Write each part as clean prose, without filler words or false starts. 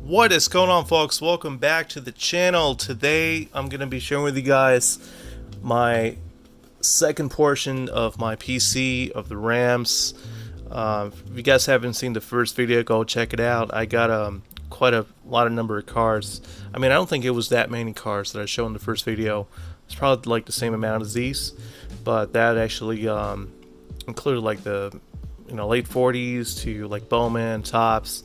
What is going on, folks? Welcome back to the channel. Today I'm going to be sharing with you guys my second portion of my PC of the Rams. If you guys haven't seen the first video, go check it out. I got quite a lot of number of cards. I mean, I don't think it was that many cards that I showed in the first video. It's probably like the same amount as these, but that actually included like the late 40s to like Bowman tops.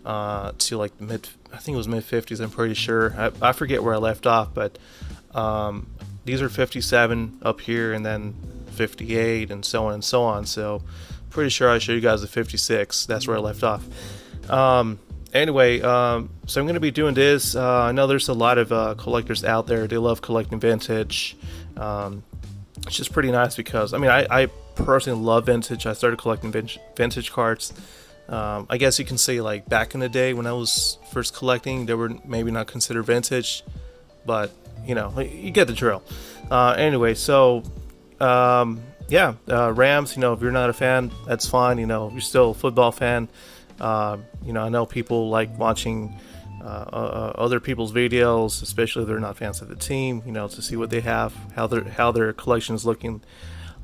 To like I think it was mid 50s. I'm pretty sure. I forget where I left off, but these are 57 up here, and then 58, and so on and so on. So, pretty sure I showed you guys the 56. That's where I left off. Anyway, so I'm gonna be doing this. I know there's a lot of collectors out there. They love collecting vintage. It's just pretty nice because I personally love vintage. I started collecting vintage cards. I guess you can say like back in the day when I was first collecting, they were maybe not considered vintage, but you get the drill. Anyway, so Rams. If you're not a fan, that's fine. If you're still a football fan, I know people like watching other people's videos, especially if they're not fans of the team. To see what they have, how their collection is looking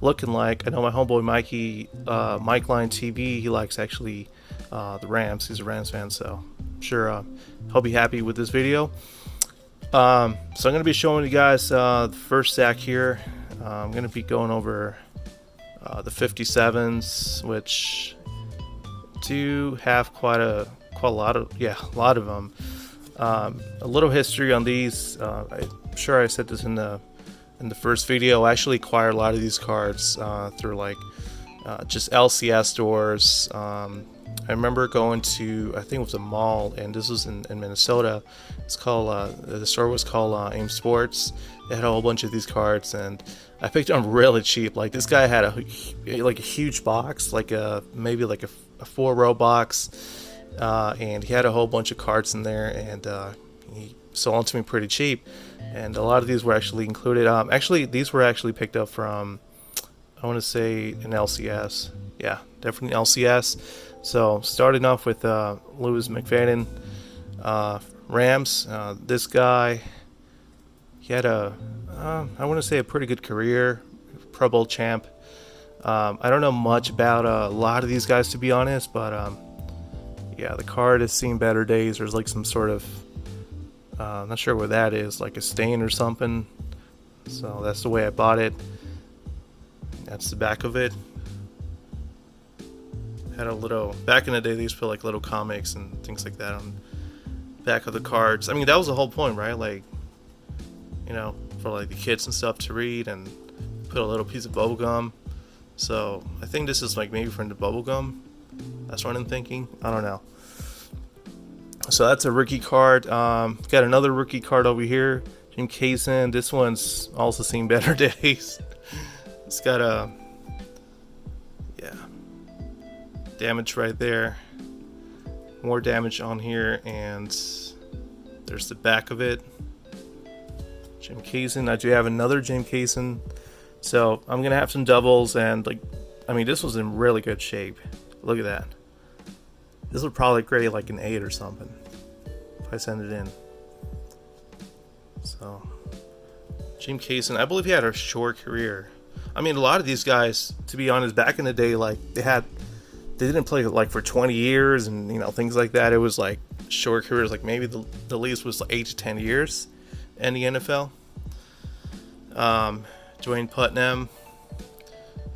like. I know my homeboy Mikey, Mike Line TV, he likes actually the Rams. He's a Rams fan, so I'm sure he'll be happy with this video. So I'm going to be showing you guys the first stack here. I'm going to be going over the 57s, which do have quite a lot of them. A little history on these. I'm sure I said this in the first video. I actually acquired a lot of these cards through like just LCS stores. I remember going to, I think it was a mall, and this was in Minnesota. It's called the store was called AIM Sports. They had a whole bunch of these cards, and I picked them really cheap. Like this guy had a huge box, like maybe like a 4-row box, and he had a whole bunch of cards in there, and he sold them to me pretty cheap. And a lot of these were actually included. Actually, these were actually picked up from, I want to say, an LCS. Yeah, definitely LCS. So, starting off with Louis McFadden, Rams. This guy, he had I want to say a pretty good career, Pro Bowl champ. I don't know much about a lot of these guys, to be honest, but yeah, the card has seen better days. There's like some sort of, I'm not sure what that is, like a stain or something. So that's the way I bought it. That's the back of it. Had a little, back in the day they used to put like little comics and things like that on the back of the cards. I mean, that was the whole point, right? Like, for like the kids and stuff to read, and put a little piece of bubble gum. So I think this is like maybe from the bubble gum. That's what I'm thinking. I don't know. So that's a rookie card. Got another rookie card over here, Jim Kaysen. This one's also seen better days. It's got a damage right there. More damage on here, and there's the back of it. Jim Kaysen. I do have another Jim Kaysen. So I'm gonna have some doubles, and this was in really good shape. Look at that. This would probably grade like an 8 or something if I send it in. So, Jim Kaysen, I believe he had a short career. I mean, a lot of these guys, to be honest, back in the day, like they didn't play like for 20 years and things like that. It was like short careers, like maybe the least was like 8 to 10 years in the NFL. Dwayne Putnam,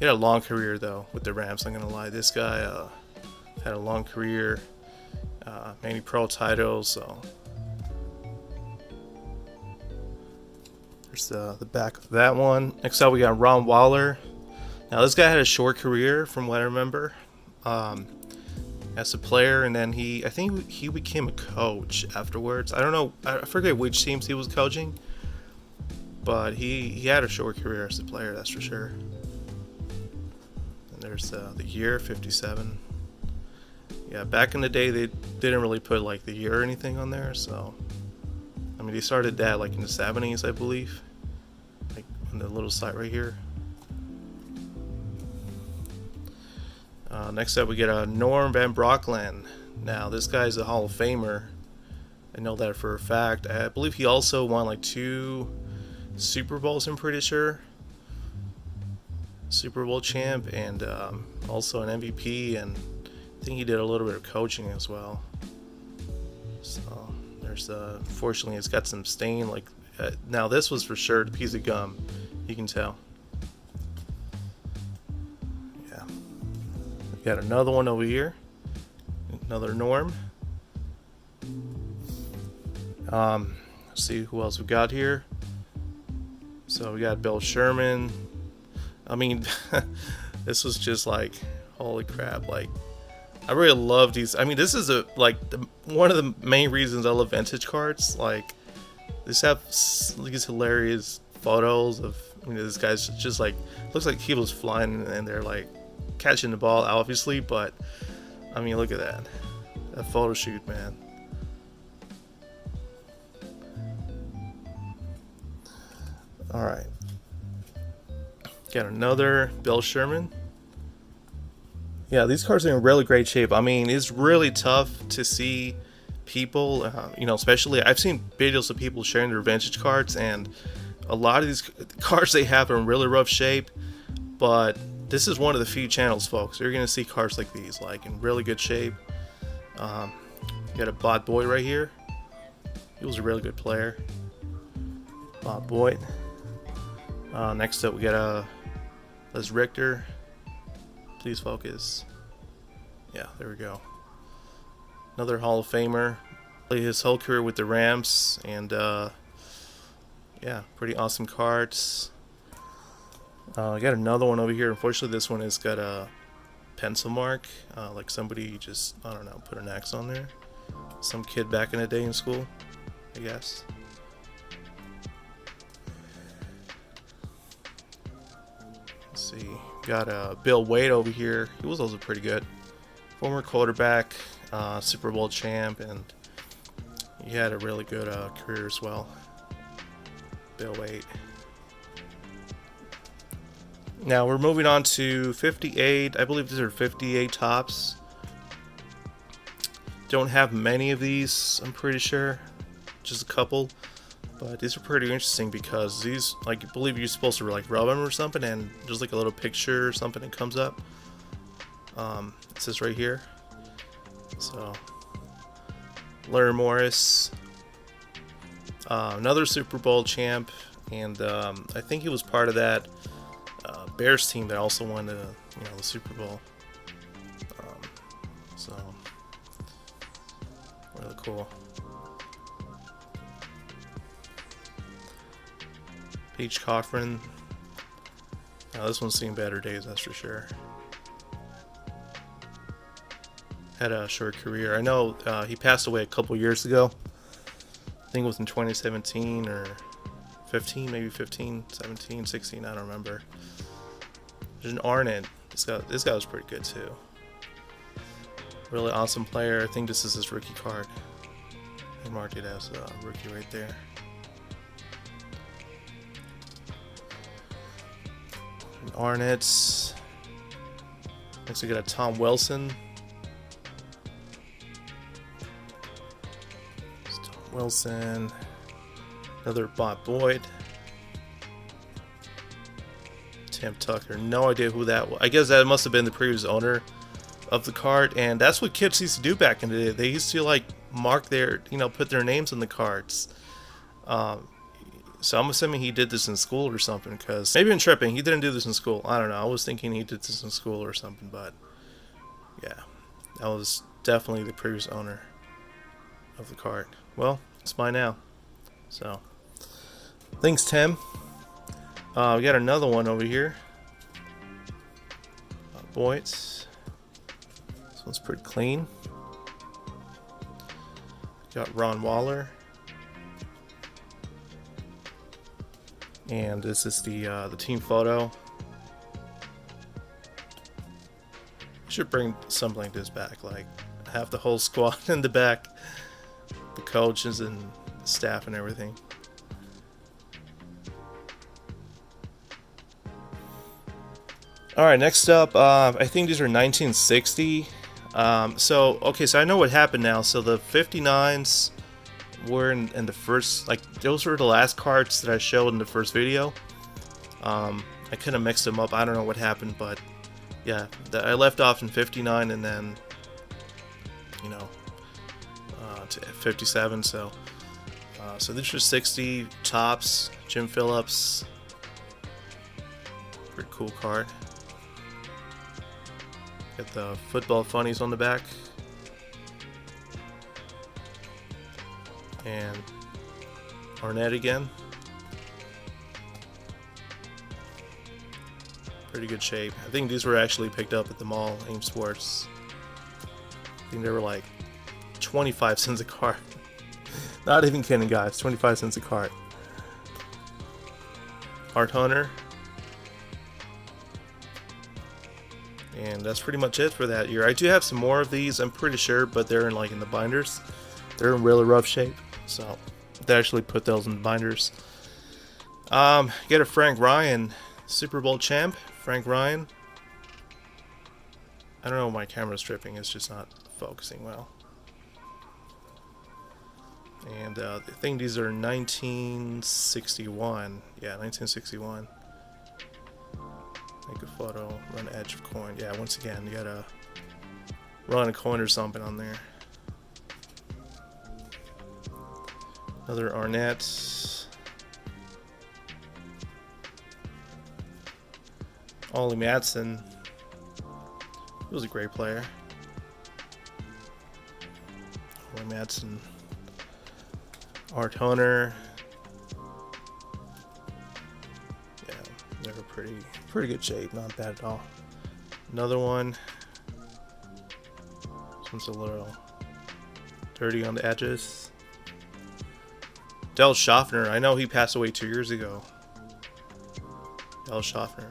he had a long career though with the Rams. I'm gonna lie, this guy had a long career, many pro titles. So there's the back of that one. Next up, we got Ron Waller. Now this guy had a short career, from what I remember, as a player, and then I think he became a coach afterwards. I don't know, I forget which teams he was coaching, but he had a short career as a player, that's for sure. And there's the year 57. Yeah, back in the day they didn't really put like the year or anything on there, so I mean they started that like in the 70s, I believe, like on the little site right here. Next up we get Norm Van Brocklin. Now this guy's a Hall of Famer. I know that for a fact. I believe he also won like 2 Super Bowls, I'm pretty sure. Super Bowl champ, and also an MVP, and I think he did a little bit of coaching as well. So there's fortunately it's got some stain. Like now this was for sure a piece of gum, you can tell. Yeah, we got another one over here, another Norm. Let's see who else we got here. So we got Bill Sherman. I mean, this was just like, holy crap! Like, I really love these. I mean, this is one of the main reasons I love vintage cards. Like, these have these hilarious photos of, I mean, this guy's just like, looks like he was flying and they're like catching the ball, obviously. But I mean, look at that photo shoot, man. All right. Got another Bill Sherman. Yeah, these cards are in really great shape. I mean, it's really tough to see people, especially I've seen videos of people sharing their vintage cards, and a lot of these cards they have are in really rough shape. But this is one of the few channels, folks, you're going to see cards like these, like in really good shape. Got a Bob Boyd right here. He was a really good player. Bob Boyd. Next up, we got a Les Richter. Please focus. Yeah, there we go. Another Hall of Famer. Played his whole career with the Rams, and yeah, pretty awesome cards. I got another one over here. Unfortunately, this one has got a pencil mark, like somebody just, I don't know, put an X on there. Some kid back in the day in school, I guess. Let's see, got Bill Wade over here. He was also pretty good. Former quarterback, Super Bowl champ, and he had a really good career as well. Bill Wade. Now we're moving on to 58. I believe these are 58 tops. Don't have many of these, I'm pretty sure. Just a couple. But these are pretty interesting because these, like, I believe you're supposed to like rub them or something, and there's like a little picture or something that comes up. It says right here. So, Larry Morris, another Super Bowl champ, and I think he was part of that Bears team that also won the Super Bowl. So, really cool. Paige Cochran. Now this one's seen better days, that's for sure. Had a short career. I know he passed away a couple years ago. I think it was in 2017 or 15, maybe 15, 17, 16, I don't remember. There's an Arnett. This guy was pretty good too. Really awesome player. I think this is his rookie card. They marked it as a rookie right there. Arnett's. Next we got a Tom Wilson. Tom Wilson. Another Bob Boyd. Tim Tucker. No idea who that was. I guess that must have been the previous owner of the card, and that's what kids used to do back in the day. They used to like mark their, put their names on the cards. So I'm assuming he did this in school or something, because maybe I'm tripping. He didn't do this in school. I don't know. I was thinking he did this in school or something, but yeah, that was definitely the previous owner of the card. Well, it's mine now. So thanks, Tim. We got another one over here. Boyd's. This one's pretty clean. Got Ron Waller. And this is the team photo. Should bring something like this back, like have the whole squad in the back, the coaches and staff and everything. All right, next up, I think these are 1960. So I know what happened now. So the 59s were in the first, like, those were the last cards that I showed in the first video. I kind of mixed them up. I don't know what happened, but yeah, I left off in 59 and then, you know, to 57. So this was 60 tops. Jim Phillips, pretty cool card. Got the football funnies on the back, and Arnett again. Pretty good shape. I think these were actually picked up at the mall, Aim Sports. I think they were like 25 cents a card. Not even kidding, guys. 25 cents a card. Art Hunter. And that's pretty much it for that year. I do have some more of these, I'm pretty sure, but they're in the binders. They're in really rough shape, so they actually put those in the binders. Get a Frank Ryan Super Bowl champ. Frank Ryan. I don't know why my camera's tripping, it's just not focusing well. And I think these are 1961. Yeah, 1961. Make a photo, run edge of coin. Yeah, once again, you gotta run a coin or something on there. Another Arnett. Ollie Matson. He was a great player. Ollie Matson. Art Hunter. Yeah, they were pretty good shape, not bad at all. Another one. This one's a little dirty on the edges. Del Schaffner. I know he passed away 2 years ago. Del Schaffner.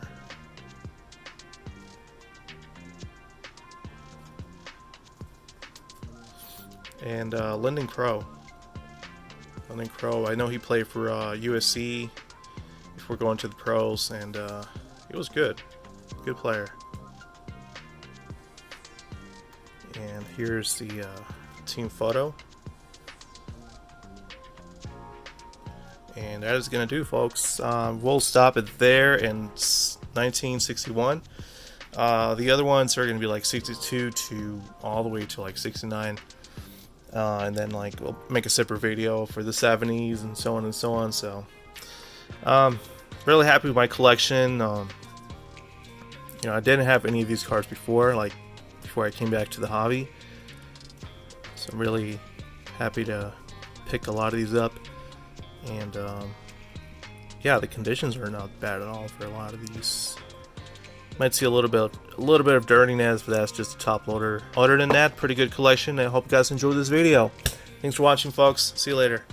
And Lyndon Crow. Lyndon Crow, I know he played for USC before going to the pros, and he was good. Good player. And here's the team photo. And that is going to do, folks. We'll stop it there in 1961. The other ones are going to be like 62 to all the way to like 69. And then we'll make a separate video for the 70s and so on and so on. So really happy with my collection. I didn't have any of these cards before I came back to the hobby, so I'm really happy to pick a lot of these up. And yeah, the conditions are not bad at all for a lot of these. Might see a little bit of dirtiness, but that's just a top loader. Other than that, pretty good collection. I hope you guys enjoyed this video. Thanks for watching, folks. See you later.